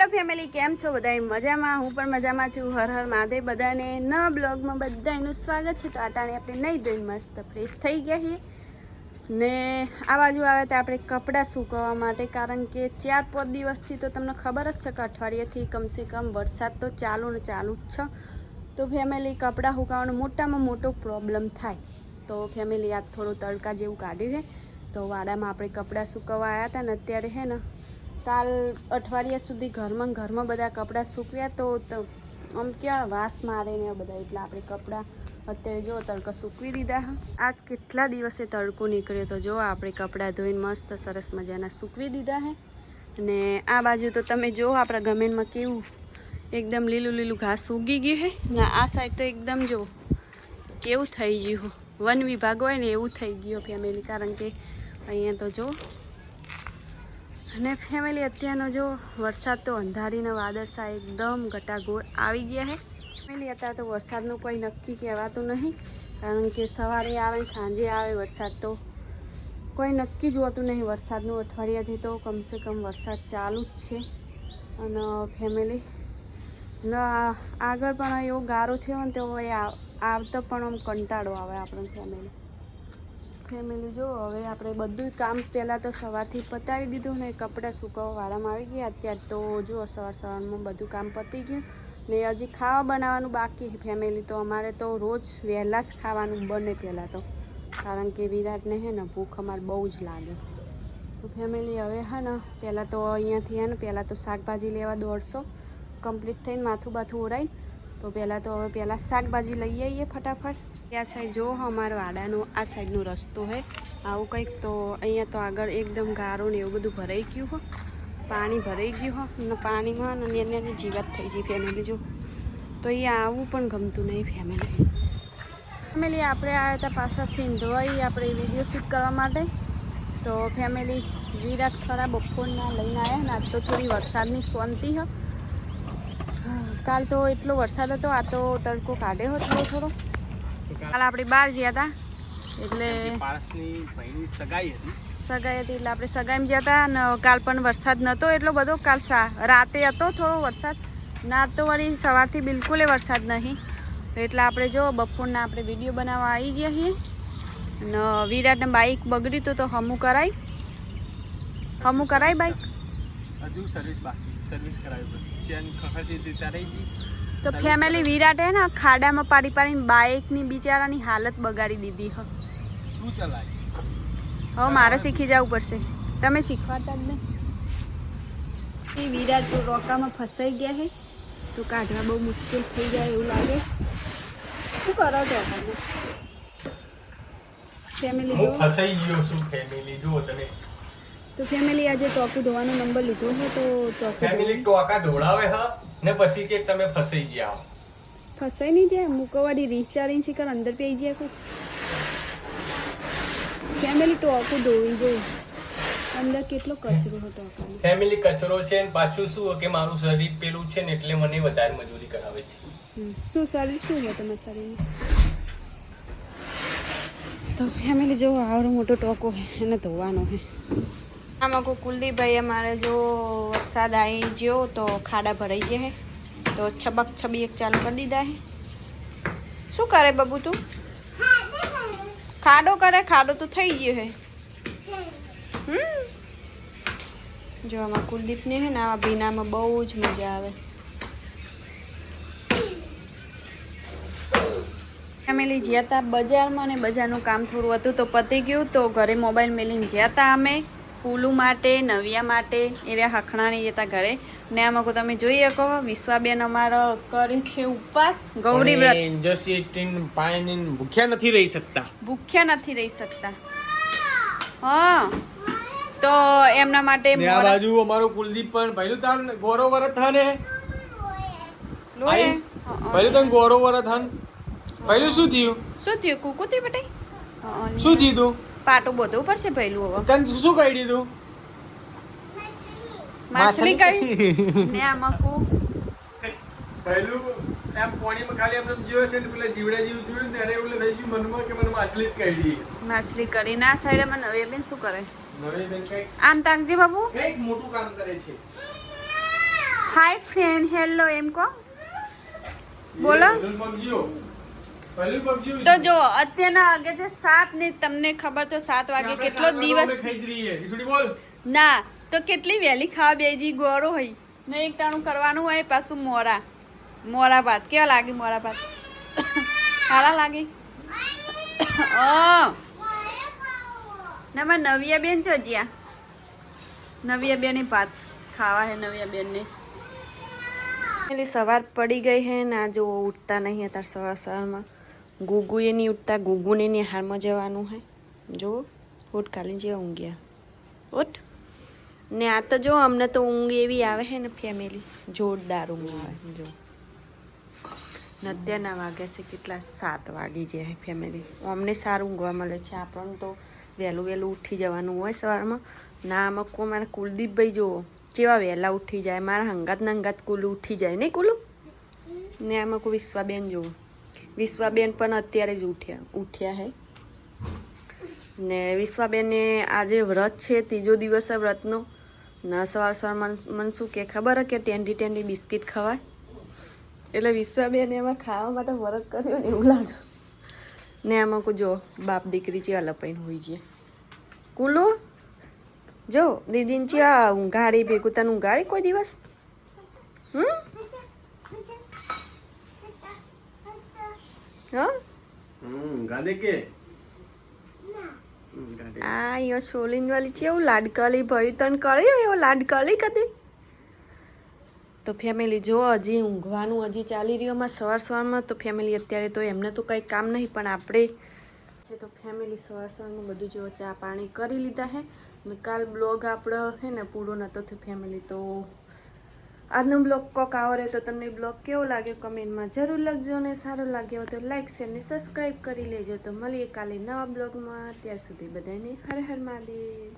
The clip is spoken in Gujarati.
હેલો ફેમિલી, કેમ છો બધા? મજામાં? હું પણ મજામાં છું. હર હર મહાદેવ બધાને. નવા બ્લોગમાં બધાનું સ્વાગત છે. તો આટાણે આપણે નહીં ધોઈને મસ્ત ફ્રેશ થઈ ગયા છીએ ને આ બાજુ આવે તો આપણે કપડાં સૂકવવા માટે, કારણ કે 4-5 દિવસથી તો તમને ખબર જ છે કે અઠવાડિયાથી કમસે કમ વરસાદ તો ચાલુ જ છે. તો ફેમિલી કપડાં સુકાવવાનો મોટામાં મોટો પ્રોબ્લેમ થાય. તો ફેમિલી આ થોડું તડકા જેવું કાઢ્યું છે. તો વાડામાં આપણે કપડાં સૂકવવા આવ્યા હતા ને અત્યારે છે ને કાલ અઠવાડિયા સુધી ઘરમાં બધા કપડાં સૂકવ્યા તો આમ ક્યાં વાસ મારે ને બધા, એટલે આપણે કપડાં અત્યારે જો તડકો સૂકવી દીધા. આજ કેટલા દિવસે તડકો નીકળ્યો તો જો આપણે કપડાં ધોઈને મસ્ત સરસ મજાના સૂકવી દીધા છે. અને આ બાજુ તો તમે જો આપણા ગમેનમાં કેવું એકદમ લીલું ઘાસ ઉગી ગયું છે ને આ સાઈડ તો એકદમ જો કેવું થઈ ગયું, વન વિભાગ હોય ને એવું થઈ ગયું ફેમિલી, કારણ કે અહીંયા તો જો. અને ફેમિલી અત્યારનો જો વરસાદ તો અંધારીના વાદળસા એકદમ ઘટાઘોર આવી ગયા છે. ફેમિલી અત્યારે તો વરસાદનું કોઈ નક્કી કહેવાતું નહીં, કારણ કે સવારે આવે સાંજે આવે વરસાદ, તો કોઈ નક્કી જ હોતું નહીં વરસાદનું. અઠવાડિયાથી તો કમસે કમ વરસાદ ચાલુ જ છે. અને ફેમિલી આગળ પણ એવો ગારો થયો ને તો આવતો પણ આમ કંટાળો આવે આપણને ફેમિલી જો હવે આપણે બધું કામ પહેલાં તો સવારથી પતાવી દીધું ને કપડાં સૂકવવા વાળામાં આવી ગયા. અત્યારે તો જો સવારમાં બધું કામ પતી ગયું ને હજી ખાવા બનાવવાનું બાકી ફેમિલી. તો અમારે તો રોજ વહેલા જ ખાવાનું બને પહેલાં તો, કારણ કે વિરાટને હે ને ભૂખ અમારે બહુ જ લાગે. તો ફેમિલી હવે હે ને પહેલાં તો અહીંયાથી હે ને પહેલાં તો શાકભાજી લેવા દોડશો કમ્પ્લીટ થઈને માથું બાથું ઓરાઈ. તો પહેલાં શાકભાજી લઈ આવીએ ફટાફટ. આ સાઈડ જો અમારો આડાનો આ સાઈડનો રસ્તો છે આવું કંઈક. તો અહીંયા તો આગળ એકદમ ગારો ને એવું બધું ભરાઈ ગયું હો, પાણી ભરાઈ ગયું હો ને પાણીમાં નાની જીવાત થઈ ગઈ ફેમિલી જો. તો અહીંયા આવવું પણ ગમતું નહીં ફેમિલી. આપણે આવ્યા હતા પાછા સિંધવાઈ આપણે વિડીયો શૂટ કરવા માટે. તો ફેમિલી વિરાટ ખરા બપોરના લઈને આવ્યા ને આજ તો થોડી વરસાદની શાંતિ હ. કાલ તો એટલો વરસાદ હતો, આ તો તડકો કાઢ્યો હતો થોડો. કાલ આપણે બહાર ગયા હતા એટલે સગાઈ હતી એટલે આપણે સગાઈમાં ગયા હતા અને કાલ પણ વરસાદ નહોતો એટલો બધો. કાલ રાતે હતો થોડો વરસાદ, ના તો વળી સવારથી બિલકુલ વરસાદ નહીં. એટલે આપણે જો બપોરના આપણે વિડીયો બનાવવા આવી ગયા છીએ. અને વિરાટને બાઇક બગડ્યું હતું તો હમું કરાય બાઇક હજુ સર્વિસ કરાવી તો ફેમિલી વિરાટ હે ને ખાડામાં પાડીને બાઇકની બિચારાની હાલત બગાડી દીધી હ. હવે મારે શીખી જવું પડશે, તમે શીખવાડતા જ નહીં. વિરાટ તો રોકામાં ફસાઈ ગયા છે તો કાઢવા બહુ મુશ્કેલ થઈ જાય એવું લાગે. શું કરો છો ફેમિલી? જો ફસાઈ ગયો છું ફેમિલી, જુઓ તમે. તો ફેમિલી આજે ટોકું ધોવાનો નંબર લીધો છે તો ફેમિલી ટોકા ધોળાવે હ ને પછી કે તમે ફસાઈ ગયા. ફસાઈ નહીં જાય, મૂકવાડી રીચારીને શીખર અંદર પી જાય કોઈ ફેમિલી. ટોકું ધોવી જોઈએ, અંદર કેટલો કચરો હતો ફેમિલી. કચરો છે ને પાછું શું કે મારું શરીર પેલું છે ને એટલે મને વધારે મજૂરી કરાવે છે. શું શરીર શું હોય તમારા શરીરમાં? તો ફેમિલી જો આવડો મોટો ટોકો છે એને ધોવાનો છે. આમાં કોઈ કુલદીપભાઈ અમારે જો વરસાદ આવી ગયો તો ખાડા ભરાઈ જાય તો છબક છબી ચાલુ કરી દીધા છે. શું કરે બબુ તું? ખાડો કરે, ખાડો તો થઈ ગયો છે. જો આમાં કુલદીપને છે ને આવા ભીનામાં બહુ જ મજા આવે. ફેમિલી જ્યાં હતા બજારમાં ને બજારનું કામ થોડું હતું તો પતી ગયું. તો ઘરે મોબાઈલ મેલીને જ્યાં હતા અમે ફૂલું માટે નવિયા માટે એ હખણાની જતા ઘરે. ને આમાં તમે જોઈ શકો વિશ્વાબેન અમારો કરે છે ઉપવાસ, ગૌરી વ્રત. ભૂખ્યા નથી રહી શકતા. હા તો એમના માટે આ બાજુ અમારો કુલદીપ પણ પહેલું તાન ગોરો વરત થાને લોય પહેલું તાન ગોરો વરત થાન પહેલું શું થયું કુકુતી બેટા શું થયું તું પાટો બધું પડશે પહેલું. હવે તને શું કહી દીધું? માછલી કરી ને આમાં કો પહેલું એમ પાણીમાં ખાલી એમને જીવે છે ને પેલા જીવડા જેવું જોયું ને એને એવું થઈ ગયું મનમાં કે મને માછલી જ કરી. માછલી કરી ના સાઈડે મને નવી બેન શું કરે? નવી બેન કઈ આમ તાકજી બાબુ કઈક મોટું કામ કરે છે. હા હાય ફ્રેન્ડ હેલો એમ કહો બોલો. તો જો અત્યારના વાગે છે 7 ને તમને ખબર તો 7 વાગે કેટલો દિવસ ના તો કેટલી વહેલી ખાવા બેજી ગોળો હોય ને એક ટાણું કરવાનું હોય પાછું મોરા ભાત કેવા લાગે મોરા ભાત સારા લાગે ના મારા નવિયા બેન છો જ્યાં નવિયા બેન ભાત ખાવા હે નવિયા બેન ને પેલી સવાર પડી ગઈ હે ને આ જો ઉઠતા નહીં અત્યારે સવારમાં ગુગુએ નહીં ઉઠતા ગુગુને નિહાળમાં જવાનું હે જો ઉઠ કાલી જેવા ઊંઘ્યા ઉઠ ને આ તો જો અમને તો ઊંઘ એવી આવે છે ને ફેમિલી જોરદાર ઊંઘ આવે જો ને અત્યારના વાગ્યા છે કેટલા 7 વાગી જાય ફેમિલી અમને સારું ઊંઘવા મળે છે આપણને તો વહેલું ઉઠી જવાનું હોય સવારમાં ના આમાં કોઈ મારા કુલદીપભાઈ જુઓ કેવા વહેલા ઉઠી જાય મારા હંગાત કુલું ઉઠી જાય નહીં કુલું ને આમાં કોઈ વિશ્વાબેન જુઓ વિશ્વાબેન પણ અત્યારે જ ઉઠ્યા હે ને વિશ્વાબેને આજે વ્રત છે 3જો દિવસ વ્રતનો ના સવાર મને શું કે ખબર કે ટેન્ડી બિસ્કિટ ખવાય એટલે વિશ્વાબેને એમાં ખાવા માટે વ્રત કર્યો ને એવું લાગે ને આમાં કોઈ જો બાપ દીકરી જેવા લપાઈને હોઈ છે કુલું જો દીદીને ચિયા ઊંઘાડી ભેગું તને ઊંઘાડી કોઈ દિવસ ગાદે કે આ યો છોલીન વાલી છે એવું લાડકલી ભઈ તને કર્યો એવો લાડકલી કદી તો ફેમિલી જો હજી ઊંઘવાનું હજી ચાલી રહ્યોમાં સવારમાં તો ફેમિલી અત્યારે તો એમને તો કંઈ કામ નહીં પણ આપણે છે તો ફેમિલી સવારમાં બધું જો ચા પાણી કરી લીધા હે ને કાલ બ્લોગ આપણો હે ને પૂરો નહોતો થયો ફેમિલી તો આજનો બ્લોગ કોક આવો રહે તો તમને બ્લોગ કેવો લાગ્યો કમેન્ટમાં જરૂર લખજો ને સારો લાગ્યો તો લાઈક શેર ને સબસ્ક્રાઈબ કરી લેજો તો મળીએ કાલે નવા બ્લોગમાં ત્યાર સુધી બધાને હર હર મહાદેવ.